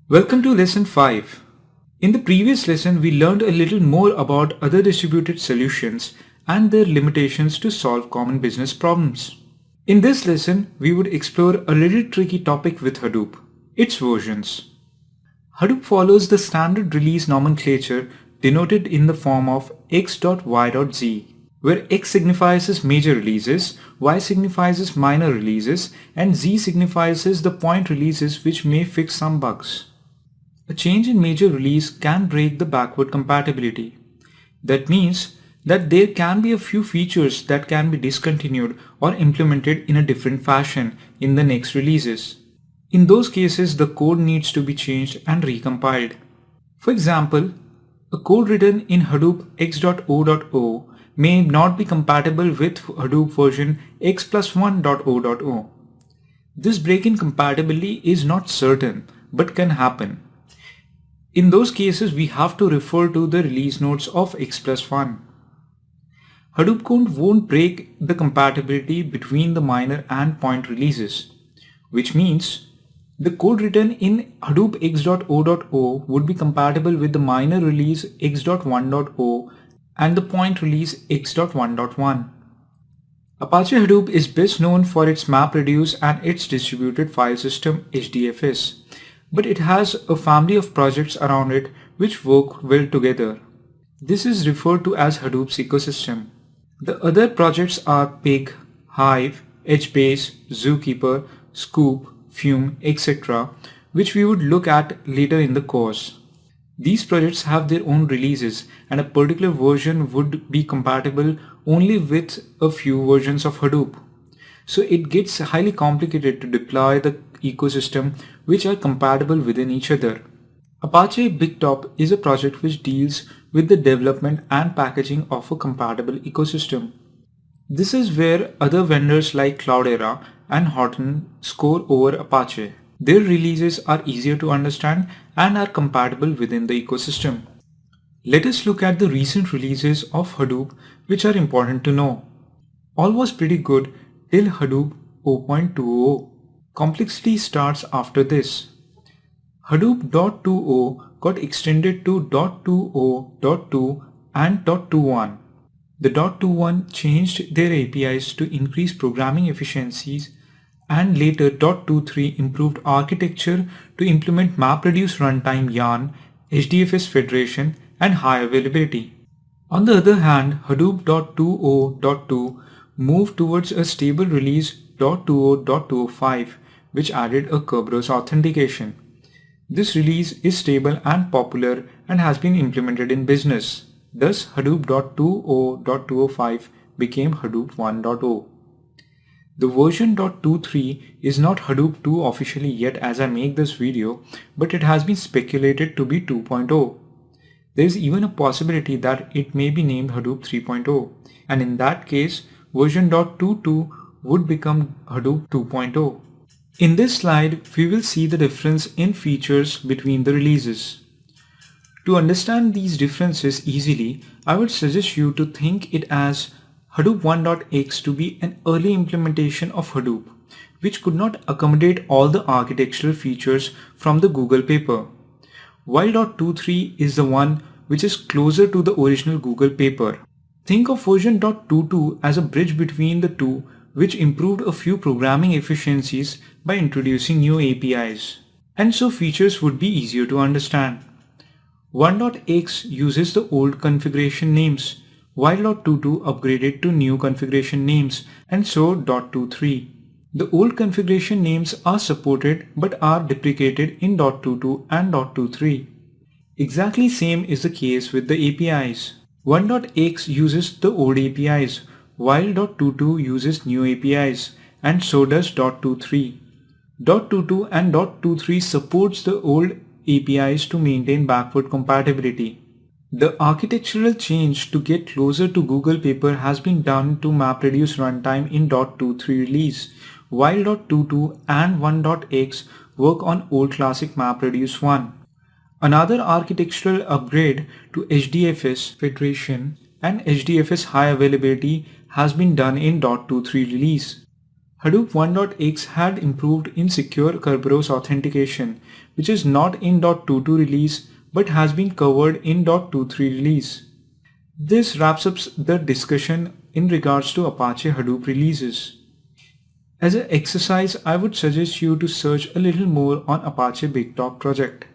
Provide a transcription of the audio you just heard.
Welcome to lesson 5. In the previous lesson, we learned a little more about other distributed solutions and their limitations to solve common business problems. In this lesson, we would explore a little tricky topic with Hadoop, its versions. Hadoop follows the standard release nomenclature denoted in the form of x.y.z, where x signifies as major releases, y signifies as minor releases, and z signifies as the point releases which may fix some bugs. A change in major release can break the backward compatibility. That means that there can be a few features that can be discontinued or implemented in a different fashion in the next releases. In those cases, the code needs to be changed and recompiled. For example, a code written in Hadoop x.o.o may not be compatible with Hadoop version x+1.o.o. This break in compatibility is not certain but can happen. In those cases, we have to refer to the release notes of x+1. Hadoop code won't break the compatibility between the minor and point releases, which means the code written in Hadoop x.o.o would be compatible with the minor release x.1.o and the point release x.1.1. Apache Hadoop is best known for its MapReduce and its distributed file system HDFS, but it has a family of projects around it which work well together. This is referred to as Hadoop's ecosystem. The other projects are Pig, Hive, HBase, Zookeeper, Scoop, Fume, etc., which we would look at later in the course. These projects have their own releases, and a particular version would be compatible only with a few versions of Hadoop. So it gets highly complicated to deploy the ecosystem which are compatible within each other. Apache BigTop is a project which deals with the development and packaging of a compatible ecosystem. This is where other vendors like Cloudera and Horton score over Apache. Their releases are easier to understand and are compatible within the ecosystem. Let us look at the recent releases of Hadoop which are important to know. All was pretty good till Hadoop 0.20. Complexity starts after this. Hadoop .20 got extended to .20.2 and .21. The .21 changed their APIs to increase programming efficiencies, and later .23 improved architecture to implement MapReduce runtime yarn, HDFS federation, and high availability. On the other hand, Hadoop .20.2 moved towards a stable release .20.205, which added a Kerberos authentication. This release is stable and popular and has been implemented in business. Thus, Hadoop .20.205 became Hadoop 1.0. The version .23 is not Hadoop 2 officially yet as I make this video, but it has been speculated to be 2.0. There is even a possibility that it may be named Hadoop 3.0, and in that case, version .22 would become Hadoop 2.0. In this slide, we will see the difference in features between the releases. To understand these differences easily, I would suggest you to think it as Hadoop 1.x to be an early implementation of Hadoop, which could not accommodate all the architectural features from the Google paper, while .23 is the one which is closer to the original Google paper. Think of version .22 as a bridge between the two, which improved a few programming efficiencies by introducing new APIs, and so features would be easier to understand. 1.x uses the old configuration names, while .22 upgraded to new configuration names, and so .23. The old configuration names are supported but are deprecated in .22 and .23. Exactly same is the case with the APIs. 1.x uses the old APIs, while .22 uses new APIs, and so does .23. .22 and .23 supports the old APIs to maintain backward compatibility. The architectural change to get closer to Google paper has been done to MapReduce runtime in .23 release, while .22 and 1.x work on old classic MapReduce 1. Another architectural upgrade to HDFS federation and HDFS high availability has been done in .23 release. Hadoop 1.x had improved in secure Kerberos authentication, which is not in .22 release but has been covered in .23 release. This wraps up the discussion in regards to Apache Hadoop releases. As an exercise, I would suggest you to search a little more on Apache BigTalk project.